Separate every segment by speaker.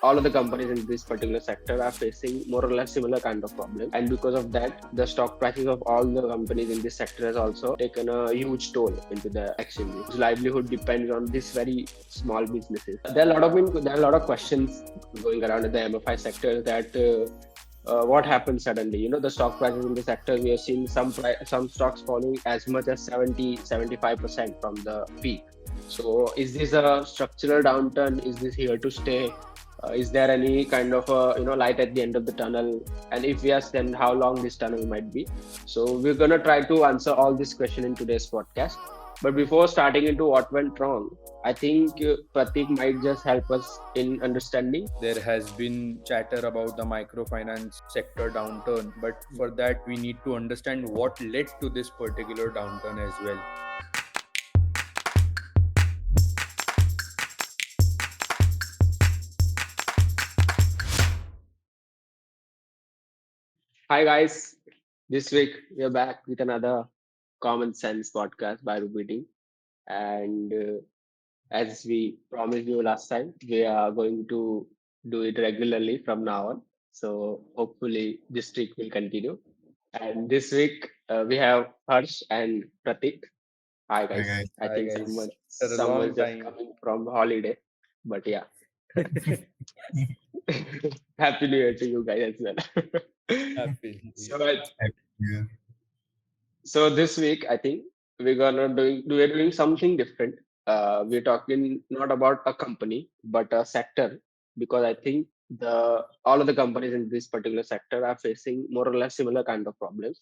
Speaker 1: all of the companies in this particular sector are facing more or less similar kind of problems. And because of that, the stock prices of all the companies in this sector has also taken a huge toll into the exchanges. Whose livelihood depends on this very small businesses. There are a lot of questions going around in the MFI sector that what happened suddenly. The stock prices in the sector, we have seen some stocks falling as much as 70-75% from the peak. So is this a structural downturn? Is this here to stay? Is there any kind of light at the end of the tunnel? And if yes, then how long this tunnel might be? So we're gonna try to answer all this question in today's podcast. But before starting into what went wrong, I think Pratik might just help us in understanding.
Speaker 2: There has been chatter about the microfinance sector downturn, but for that we need to understand what led to this particular downturn as well.
Speaker 1: Hi guys, this week we are back with another common sense podcast by Rupeeting. And as we promised you last time, we are going to do it regularly from now on. So hopefully this streak will continue. And this week we have Harsh and Pratik. Hi
Speaker 3: Hi
Speaker 1: guys.
Speaker 3: guys.
Speaker 1: I
Speaker 2: Hi
Speaker 1: think
Speaker 2: guys, after a
Speaker 1: someone
Speaker 2: long
Speaker 1: just
Speaker 2: time.
Speaker 1: coming from holiday. But yeah. Happy New Year to you guys as well.
Speaker 2: Happy New
Speaker 1: so
Speaker 2: Year.
Speaker 1: I
Speaker 3: Happy New Year.
Speaker 1: So this week, I think we're doing something different. We're talking not about a company but a sector, because I think the all of the companies in this particular sector are facing more or less similar kind of problems.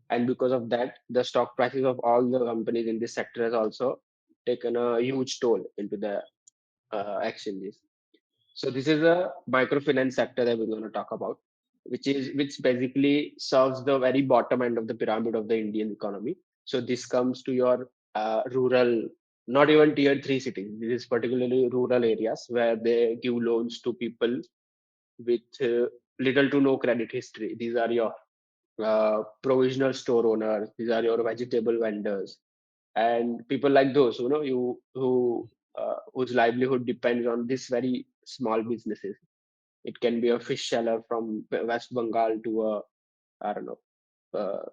Speaker 1: And because of that, the stock prices of all the companies in this sector has also taken a huge toll into the exchanges. So this is a microfinance sector that we're going to talk about, which basically serves the very bottom end of the pyramid of the Indian economy. So this comes to your rural, not even tier three cities. This is particularly rural areas where they give loans to people with little to no credit history. These are your provisional store owners. These are your vegetable vendors and people like those. Whose livelihood depends on this very small businesses. It can be a fish seller from West Bengal to a, I don't know, uh,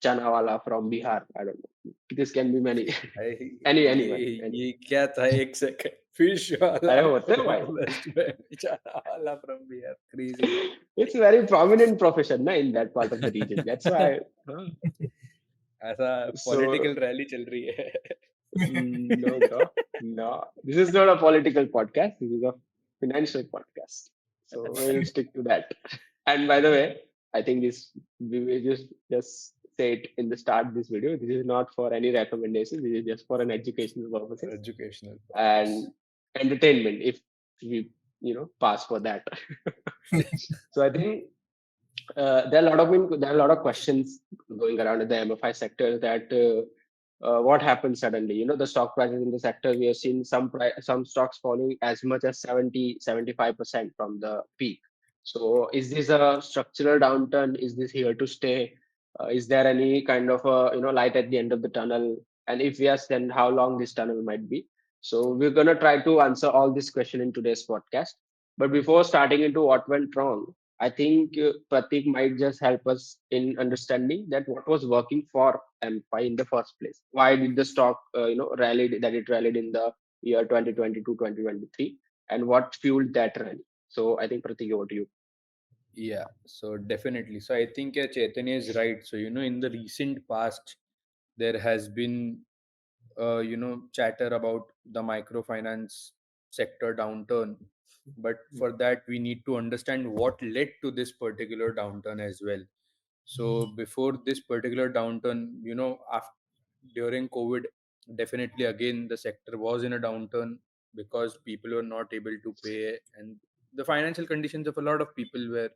Speaker 1: chanawala from Bihar. I don't know. This can be many,
Speaker 2: भाई
Speaker 1: anyone.
Speaker 2: ये क्या था? एक second, fish वाला
Speaker 1: अरे होते हैं
Speaker 2: from
Speaker 1: भाई.
Speaker 2: West Bengal वाला from Bihar. Crazy.
Speaker 1: It's a very prominent profession na, in that part of the region. That's why. Huh?
Speaker 2: ऐसा
Speaker 1: So
Speaker 2: पॉलिटिकल रैली चल रही है.
Speaker 1: no, bro, no. This is not a political podcast. This is a financial podcast. So we'll stick to that. And by the way, I think this we will just say it in the start of this video. This is not for any recommendation. This is just for an educational purposes
Speaker 2: Educational purpose.
Speaker 1: and entertainment. If we pass for that. So I think there are a lot of questions going around in the MFI sector that what happened suddenly. The stock prices in the sector, we have seen some stocks falling as much as 70-75% from the peak. So is this a structural downturn? Is this here to stay? Is there any kind of light at the end of the tunnel? And if yes, then how long this tunnel might be? So we're gonna try to answer all this question in today's podcast. But before starting into what went wrong, I think Pratik might just help us in understanding that what was working for MFI in the first place. Why did the stock, rallied in the year 2022, 2023, and what fueled that rally? So I think Pratik, over to you.
Speaker 2: Yeah, so definitely. So I think Chaitanya is right. So in the recent past, there has been chatter about the microfinance sector downturn, but for that we need to understand what led to this particular downturn as well. So before this particular downturn, after during COVID, definitely again the sector was in a downturn because people were not able to pay, and the financial conditions of a lot of people were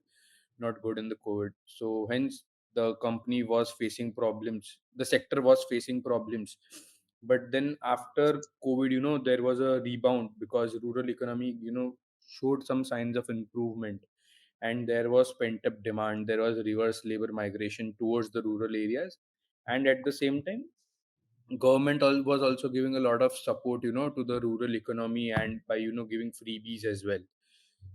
Speaker 2: not good in the COVID. So hence the company was facing problems. The sector was facing problems. But then after COVID, there was a rebound because rural economy, showed some signs of improvement, and there was pent up demand. There was reverse labor migration towards the rural areas, and at the same time government was also giving a lot of support to the rural economy, and by giving freebies as well.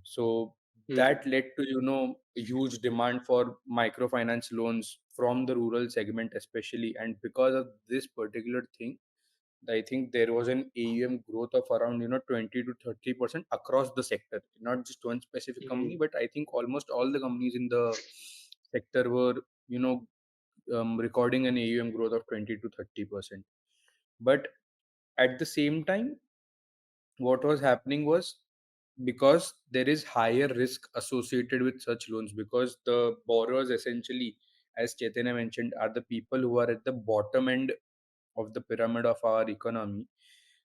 Speaker 2: So
Speaker 1: Hmm.
Speaker 2: that led to, a huge demand for microfinance loans from the rural segment especially. And because of this particular thing, I think there was an AUM growth of around 20 to 30% across the sector, not just one specific company,
Speaker 1: Hmm.
Speaker 2: but I think almost all the companies in the sector were you know recording an AUM growth of 20 to 30%. But at the same time, what was happening was, because there is higher risk associated with such loans, because the borrowers essentially, as Chaitanya mentioned, are the people who are at the bottom end of the pyramid of our economy.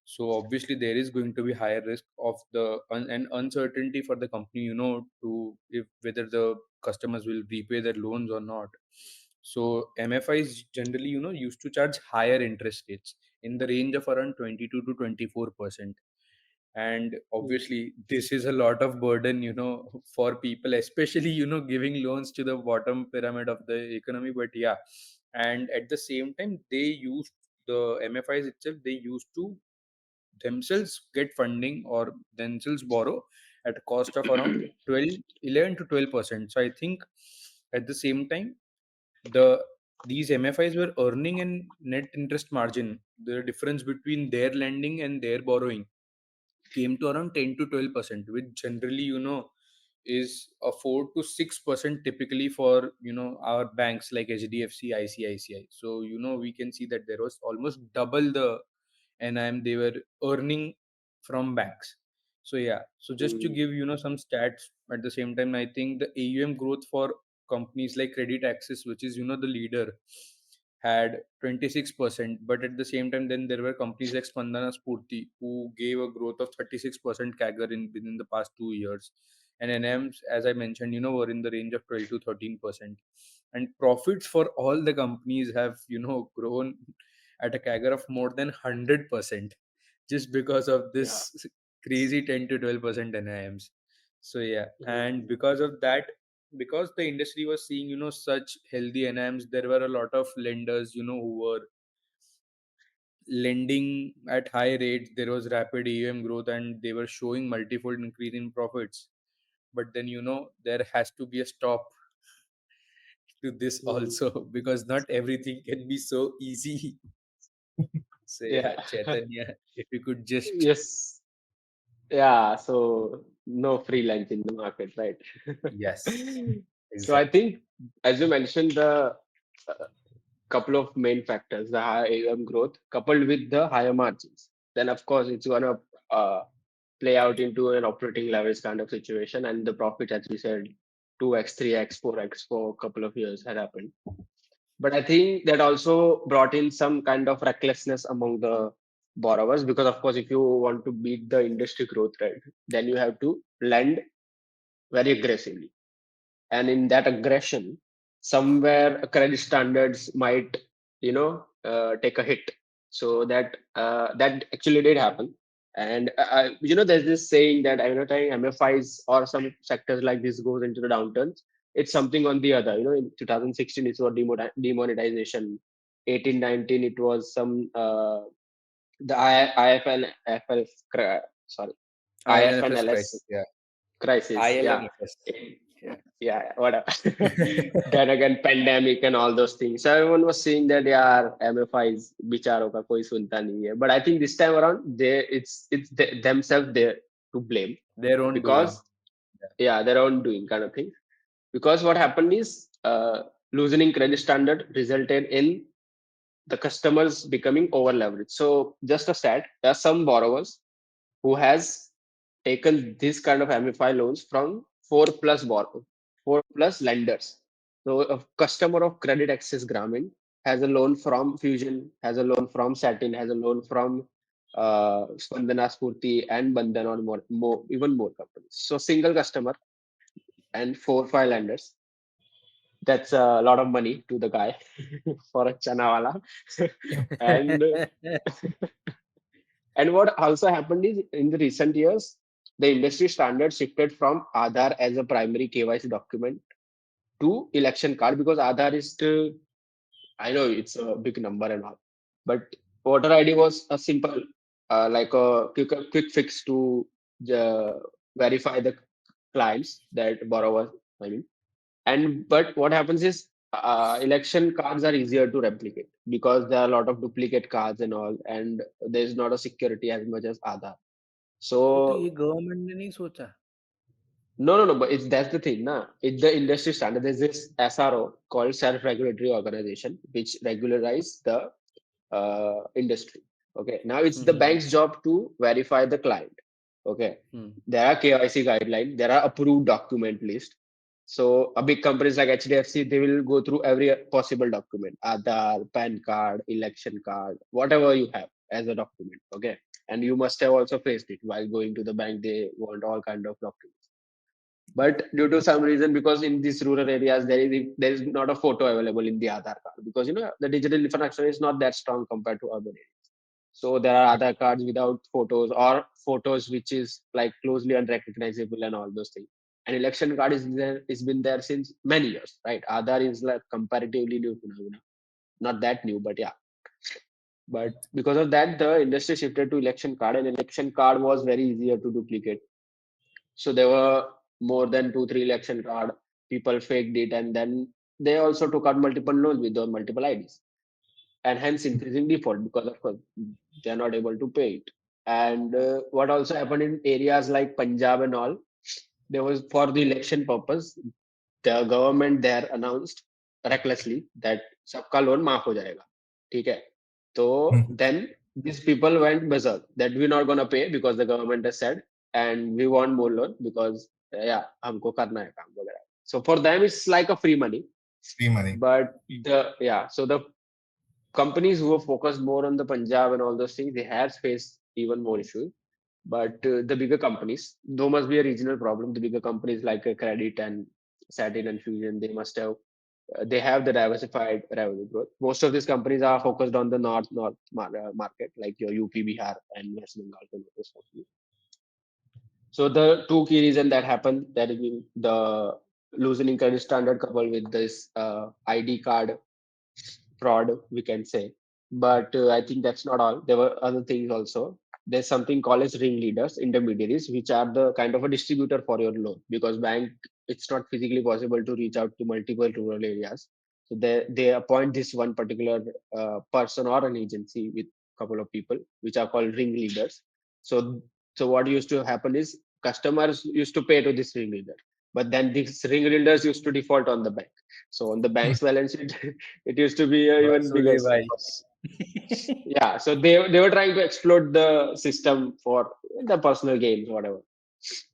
Speaker 2: So obviously there is going to be higher risk of and uncertainty for the company, to if whether the customers will repay their loans or not. So MFIs generally, used to charge higher interest rates in the range of around 22 to 24%. And
Speaker 1: Hmm.
Speaker 2: obviously this is a lot of burden, for people, especially, giving loans to the bottom pyramid of the economy. But yeah, and at the same time, the MFIs itself, they used to themselves get funding or themselves borrow at a cost of around 11 to 12%. So I think at the same time, the these MFIs were earning an net interest margin. The difference between their lending and their borrowing came to around 10 to 12%, which generally, is a 4 to 6% typically for, our banks like HDFC, ICICI. So, we can see that there was almost double the NIM they were earning from banks. So yeah, so just to
Speaker 1: Hmm.
Speaker 2: give, some stats at the same time, I think the AUM growth for companies like Credit Access, which is, the leader, had 26%. But at the same time, then there were companies like Spandana Spurti who gave a growth of 36% CAGR within the past 2 years. And NMs, as I mentioned, were in the range of 12 to 13%. And profits for all the companies have, grown at a CAGR of more than 100%, just because of
Speaker 1: Yeah.
Speaker 2: this crazy 10 to 12% NIMs. So yeah, and
Speaker 1: Hmm.
Speaker 2: because of that, because the industry was seeing, such healthy NIMs, there were a lot of lenders, who were lending at high rates. There was rapid AUM growth, and they were showing multifold increase in profits. But then, there has to be a stop to this
Speaker 1: Hmm.
Speaker 2: also, because not everything can be so easy. So
Speaker 1: Yeah.
Speaker 2: yeah, Chaitanya, if you could just
Speaker 1: Yes. Yeah. So no free lunch in the market, right?
Speaker 2: yes,
Speaker 1: So I
Speaker 2: exactly.
Speaker 1: think, as you mentioned, the couple of main factors, the high AUM growth coupled with the higher margins, then of course it's gonna uh, play out into an operating leverage kind of situation, and the profit, as we said, 2x, 3x, 4x for a couple of years had happened. But I think that also brought in some kind of recklessness among the borrowers, because of course if you want to beat the industry growth rate, then you have to lend very aggressively, and in that aggression somewhere credit standards might take a hit. So that actually did happen. And there's this saying that every time MFIs or some sectors like this goes into the downturns, it's something on the other. In 2016 it was demonetization. 1819 it was some the IFN sorry,
Speaker 2: ILNFS
Speaker 1: IFNLS
Speaker 2: crisis, yeah.
Speaker 1: crisis. Yeah.
Speaker 2: ILNFS, yeah.
Speaker 1: Yeah, whatever. Then again, pandemic and all those things. So everyone was saying that yeah, MFIs बिचारों का कोई सुनता नहीं है. But I think this time around, themselves there to blame,
Speaker 2: Their own doing.
Speaker 1: because yeah, their own doing kind of thing. Because what happened is loosening credit standard resulted in the customers becoming over leveraged. So just a stat, there are some borrowers who has taken this kind of MFI loans from four plus lenders. So a customer of Credit Access Grameen has a loan from Fusion, has a loan from Satin, has a loan from Spandana Spurti and Bandhan, or even more companies. So single customer and 4 5 lenders. That's a lot of money to the guy for a chanawala. and
Speaker 2: Yeah.
Speaker 1: And what also happened is, in the recent years, the industry standard shifted from Aadhaar as a primary KYC document to election card, because Aadhaar is still, I know it's a big number and all, but voter ID was a simple, like a quick fix to verify the clients, that borrowers, I mean. And but what happens is election cards are easier to replicate because there are a lot of duplicate cards and all, and there's not a security as much as Aadhaar.
Speaker 2: अरे तो
Speaker 1: So
Speaker 2: ये government ने नहीं सोचा?
Speaker 1: no, but it's that's the thing, na. It's the industry standard. There's this SRO called self-regulatory organization which regularize the industry. Okay, now it's the
Speaker 2: hmm
Speaker 1: bank's job to verify the client. Okay,
Speaker 2: hmm
Speaker 1: there are KYC guidelines, there are approved document list. So a big companies like HDFC, they will go through every possible document, Aadhaar, PAN card, election card, whatever you have as a document. Okay, and you must have also faced it while going to the bank. They want all kind of documents, but due to some reason, because in these rural areas there is not a photo available in the Aadhaar card, because the digital infrastructure is not that strong compared to urban areas. So there are Aadhaar cards without photos, or photos which is like closely unrecognizable and all those things. An election card is there, it's been there since many years, right? Aadhaar is like comparatively new phenomena, not that new, but yeah. But because of that, the industry shifted to election card, and election card was very easier to duplicate. So there were more than 2, 3 election card. People faked it, and then they also took out multiple loans with those multiple IDs, and hence increasing default because of course they are not able to pay it. And what also happened in areas like Punjab and all, there was for the election purpose, the government there announced recklessly that सबका loan माफ हो जाएगा, ठीक है? तो then these people went berserk that we're not gonna pay because the government has said, and we want more loan because yeah हमको करना है काम वगैरह. So for them it's like a free money,
Speaker 3: free money.
Speaker 1: but the yeah so the companies who are focused more on the Punjab and all those things, they have faced even more issues. But the bigger companies, though must be a regional problem, the bigger companies like Credit and Satin and Fusion, they must have they have the diversified revenue growth. Most of these companies are focused on the market, like your UP, Bihar, and West Bengal. Those companies. So the two key reasons that happened, that is the loosening credit standard coupled with this ID card fraud, we can say. But I think that's not all. There were other things also. There's something called as ringleaders, intermediaries, which are the kind of a distributor for your loan, because bank, it's not physically possible to reach out to multiple rural areas. So they appoint this one particular person or an agency with a couple of people, which are called ringleaders. So so what used to happen is customers used to pay to this ringleader, but then these ringleaders used to default on the bank. So on the bank's balance sheet, it used to be even bigger
Speaker 2: वसूली भाई.
Speaker 1: loss. Yeah, so they were trying to exploit the system for the personal gains, whatever.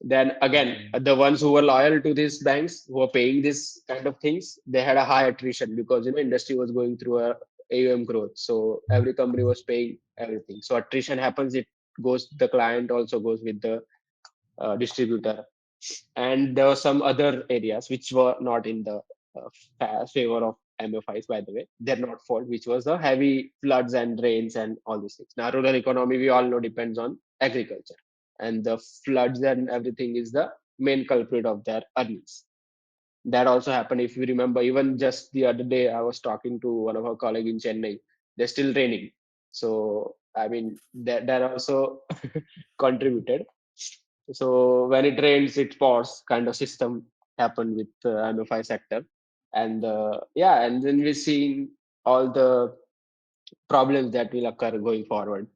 Speaker 1: Then again,
Speaker 2: hmm
Speaker 1: the ones who were loyal to these banks, who were paying this kind of things, they had a high attrition because industry was going through a AUM growth. So every company was paying everything. So attrition happens, it goes, the client also goes with the distributor. And there were some other areas which were not in the favor of MFIs, by the way. They're not fault, which was the heavy floods and rains and all these things. Now, rural economy, we all know, depends on agriculture. And the floods and everything is the main culprit of their earnings. That also happened, if you remember, even just the other day, I was talking to one of our colleagues in Chennai. They're still raining. So, I mean, that also contributed. So when it rains, it pours kind of system happened with the MFI sector, and yeah, and then we're seeing all the problems that will occur going forward.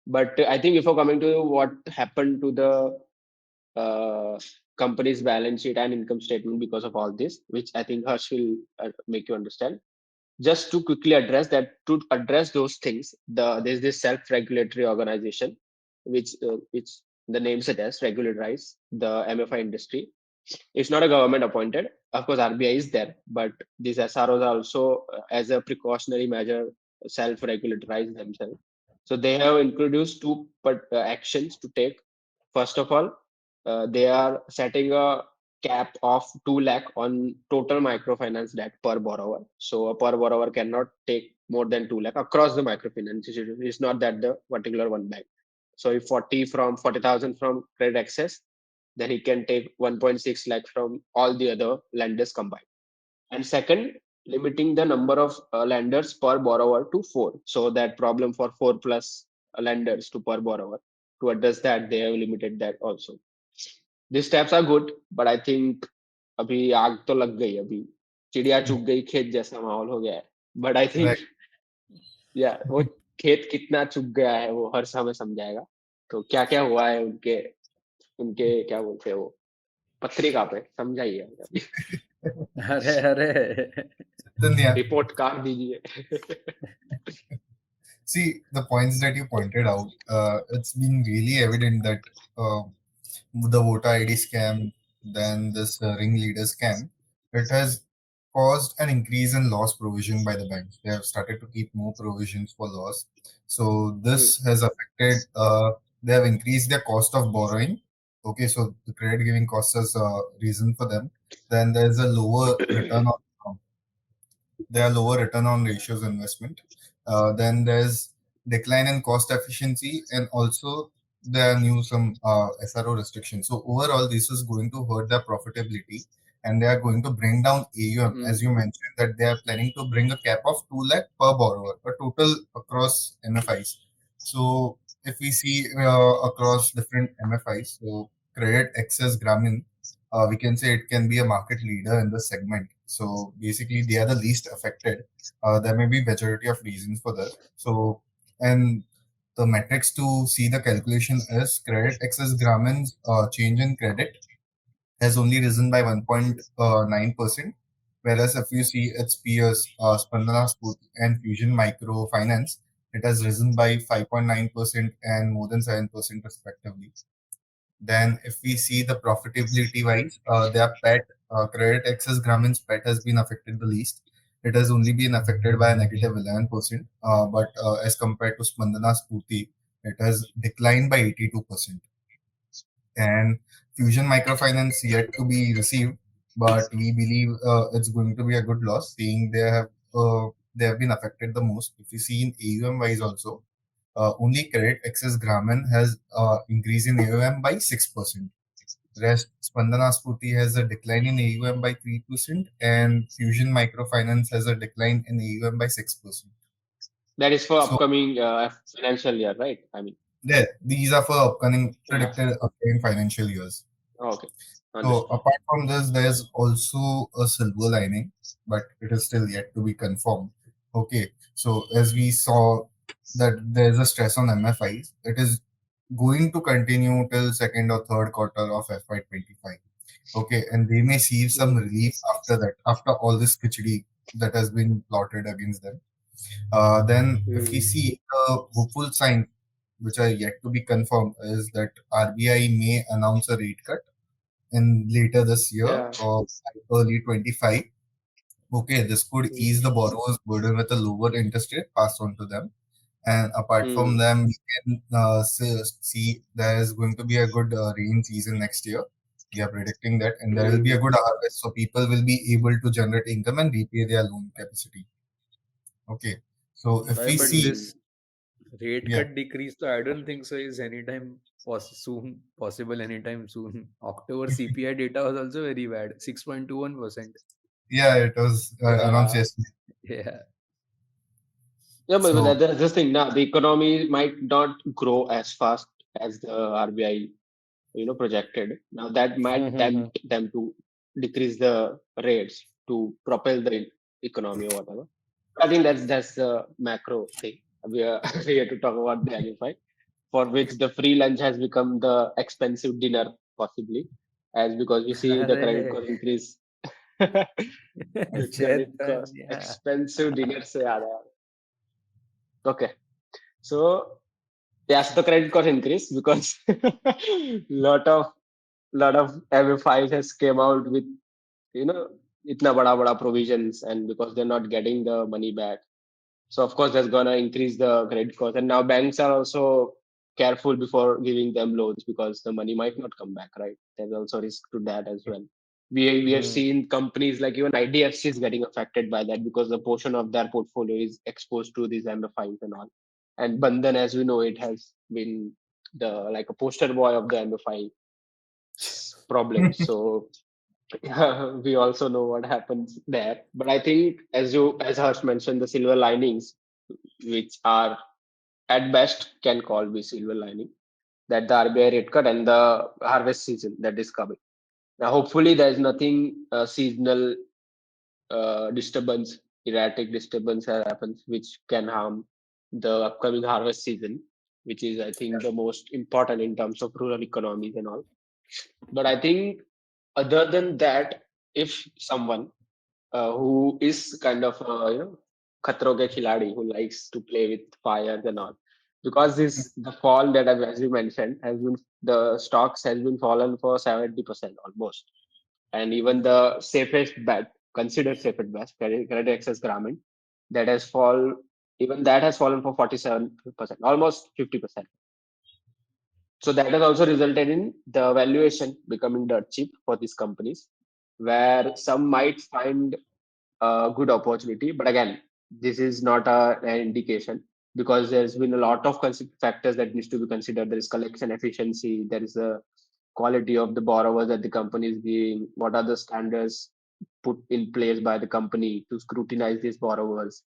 Speaker 1: But I think before coming to what happened to the company's balance sheet and income statement because of all this, which I think Harsh will make you understand, just to quickly address that, to address those things, there's this self-regulatory organization which the name suggests regularize the MFI industry. It's not a government appointed, of course RBI is there, but these SROs are also as a precautionary measure self-regularize themselves. So they have introduced two actions to take. First of all, they are setting a cap of 2 lakh on total microfinance debt per borrower. So a per borrower cannot take more than 2 lakh across the microfinance institution. It's not that the particular one bank. So if 40,000 from credit access, then he can take 1.6 lakh from all the other lenders combined. And second, limiting the number of lenders per borrower to 4. So that problem for 4 plus lenders to per borrower, to address that, they have limited that also. These steps are good, but I think अभी आग तो लग गई अभी चिड़िया चुग गई खेत जैसा माहौल हो गया है बट आई थिंक
Speaker 3: Right.
Speaker 1: या वो खेत कितना चुग गया है वो हर समय समझाएगा तो क्या क्या हुआ है उनके उनके क्या बोलते हैं वो पत्रिका पे समझाइए अभी
Speaker 2: अरे अरे
Speaker 3: Chaitanya,
Speaker 1: रिपोर्ट कार्ड दीजिए
Speaker 3: see the points that you pointed out. It's been really evident that uh, the voter ID scam, then this ringleader scam, it has caused an increase in loss provision by the banks. They have started to keep more provisions for loss. So
Speaker 1: hmm,
Speaker 3: this has affected. They have increased their cost of borrowing. Okay, so the credit giving cost has risen for them. Then there is a lower return on there are lower return on ratios investment. Then there's decline in cost efficiency, and also there are new some SRO restrictions. So overall, this is going to hurt their profitability, and they are going to bring down AUM,
Speaker 1: hmm,
Speaker 3: as you mentioned that they are planning to bring a cap of 2 lakh per borrower, a total across MFIs. So if we see across different MFIs, so Credit Access Grameen, we can say it can be a market leader in the segment. So basically, they are the least affected. There may be majority of reasons for this. So, and the metrics to see the calculation is Credit Access Grameen's change in credit has only risen by 1.9%, whereas if you see its peers, Spandana Spooty and Fusion Microfinance, it has risen by 5.9% and more than 7% respectively. Then, if we see the profitability wise, their PET, Credit Access Grameen's PET has been affected the least. It has only been affected by a negative 11%, but as compared to Spandana Spooty, it has declined by 82%. And Fusion Microfinance yet to be received, but we believe it's going to be a good loss, seeing they have been affected the most. If you see in AUM wise also, only Credit Access Grameen has increase in AUM by 6%. Rest Spandana Spooty has a decline in AUM by 3%, and Fusion Microfinance has a decline in AUM by 6%.
Speaker 1: that is for
Speaker 3: So
Speaker 1: upcoming financial year right I mean
Speaker 3: there, these are for upcoming
Speaker 1: yeah
Speaker 3: predicted upcoming financial years.
Speaker 1: okay
Speaker 3: So
Speaker 1: understood
Speaker 3: apart from this, there's also a silver lining, but it is still yet to be confirmed. Okay, so as we saw that there's a stress on MFIs, it is going to continue till second or third quarter of FY25. Okay, and they may see some
Speaker 1: mm,
Speaker 3: relief after that, after all this khichdi that has been plotted against them. Then, if we
Speaker 1: mm,
Speaker 3: see the hopeful sign, which are yet to be confirmed, is that RBI may announce a rate cut in later this year
Speaker 1: yeah
Speaker 3: or early 25. Okay, this could
Speaker 1: mm,
Speaker 3: ease the borrower's burden with a lower interest rate passed on to them. And apart from
Speaker 1: mm,
Speaker 3: them, we can see there is going to be a good rain season next year. We are predicting that, and there will be a
Speaker 1: mm.
Speaker 3: good harvest, so people will be able to generate income and repay their loan capacity. Okay, so if
Speaker 2: why
Speaker 3: we
Speaker 2: but
Speaker 3: see,
Speaker 2: this rate
Speaker 3: yeah,
Speaker 2: cut decrease so I don't think so is anytime soon possible anytime soon. October CPI data was also very bad, 6.21%.
Speaker 3: yeah, it was announced
Speaker 1: Yeah,
Speaker 3: yesterday.
Speaker 2: Yeah.
Speaker 1: yeah, but
Speaker 3: So,
Speaker 1: that's the thing. Now the economy might not grow as fast as the RBI, projected. Now that might tempt them to decrease the rates to propel the economy or whatever. I think that's the macro thing. We are here to talk about the MFI, for which the free lunch has become the expensive dinner, possibly, as because we see the credit
Speaker 2: अरे
Speaker 1: cost increase. The credit cost
Speaker 2: Chaitanya
Speaker 1: expensive dinner से याद आया. Okay, so yes, the credit cost increase because lot of MFIs has came out with itna bada provisions, and because they're not getting the money back, so of course that's gonna increase the credit cost. And now banks are also careful before giving them loans because the money might not come back, right? There's also risk to that as well. We have
Speaker 2: Hmm.
Speaker 1: seen companies like even IDFC is getting affected by that because the portion of their portfolio is exposed to these MFIs and all. And Bandhan, as we know, it has been the like a poster boy of the MFI problem. So we also know what happens there. But I think, as Harsh mentioned, the silver linings, which are at best can call be silver lining, that the RBI rate cut and the harvest season that is coming. Now, hopefully, there is nothing seasonal disturbance, erratic disturbance that happens, which can harm the upcoming harvest season, which is, I think, the most important in terms of rural economies and all. But I think, other than that, if someone who is kind of khatro ke khiladi who likes to play with fires and all, because this the fall that as you mentioned has been the stocks has been fallen for 70% almost, and even the safest bet, considered safest bet, credit access Grameen, that has fall even that has fallen for 47%, almost 50%. So that has also resulted in the valuation becoming dirt cheap for these companies, where some might find a good opportunity. But again, this is not an indication, because there's been a lot of factors that needs to be considered. There is collection efficiency, there is a quality of the borrowers that the company is giving, what are the standards put in place by the company to scrutinize these borrowers,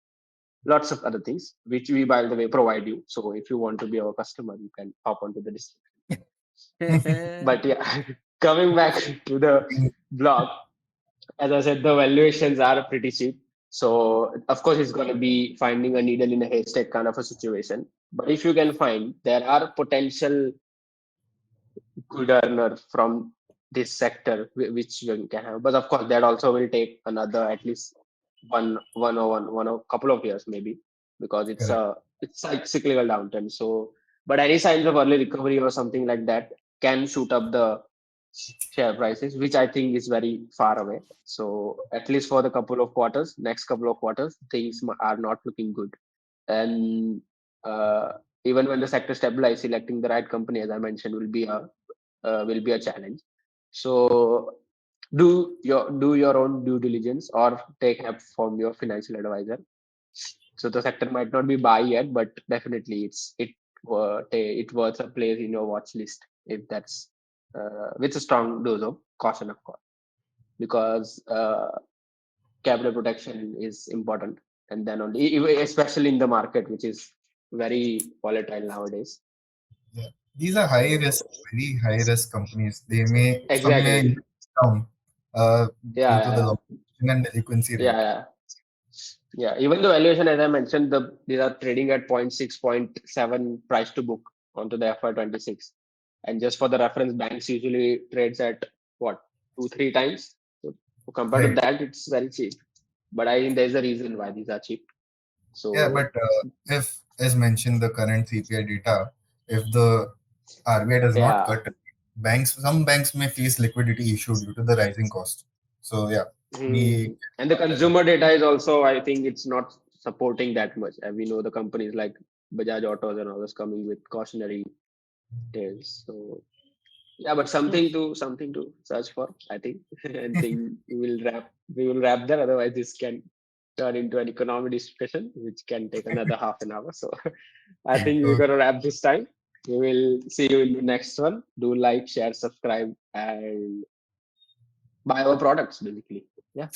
Speaker 1: lots of other things, which we, by the way, provide you. So if you want to be our customer, you can hop onto the description. But yeah, coming back to the blog, as I said, the valuations are pretty cheap. So of course, it's going to be finding a needle in a haystack kind of a situation. But if you can find, there are potential good earner from this sector, which you can have. But of course, that also will take another at least one or couple of years maybe, because
Speaker 3: Correct.
Speaker 1: it's like cyclical downturn. So, but any signs of early recovery or something like that can shoot up the share prices, which I think is very far away. So at least for the next couple of quarters, things are not looking good. And uh, even when the sector stabilizes, selecting the right company, as I mentioned, will be a challenge. So do your own due diligence or take help from your financial advisor. So the sector might not be buy yet, but definitely it worth a place in your watch list, if that's with a strong dose of caution, of course, because capital protection is important, and then only, especially in the market, which is very volatile nowadays.
Speaker 3: Yeah. These are high risk, very high risk companies. Some may
Speaker 1: Exactly.
Speaker 3: down
Speaker 1: Yeah,
Speaker 3: due to
Speaker 1: yeah,
Speaker 3: the
Speaker 1: yeah.
Speaker 3: location and delinquency
Speaker 1: Yeah,
Speaker 3: rate.
Speaker 1: yeah. Yeah, even the valuation, as I mentioned, these are trading at point 0.6, point 0.7 price to book onto the FY26. And just for the reference, banks usually trades at what, 2-3 times. So compared to
Speaker 3: Right.
Speaker 1: that, it's very cheap. But I think there's a reason why these are cheap.
Speaker 3: Yeah,
Speaker 1: So
Speaker 3: but if, as mentioned, the current CPI data, if the RBI does not
Speaker 1: yeah.
Speaker 3: cut, some banks may face liquidity issue due to the rising cost. So yeah, we
Speaker 1: And the consumer data is also, I think, it's not supporting that much. And we know the companies like Bajaj Autos and others coming with cautionary tales. So yeah, but something to search for, I think. And think we will wrap there. Otherwise, this can turn into an economic discussion, which can take another half an hour. So I think we're
Speaker 3: so
Speaker 1: gonna wrap this time. We will see you in the next one. Do like, share, subscribe, and buy our products basically. Yeah.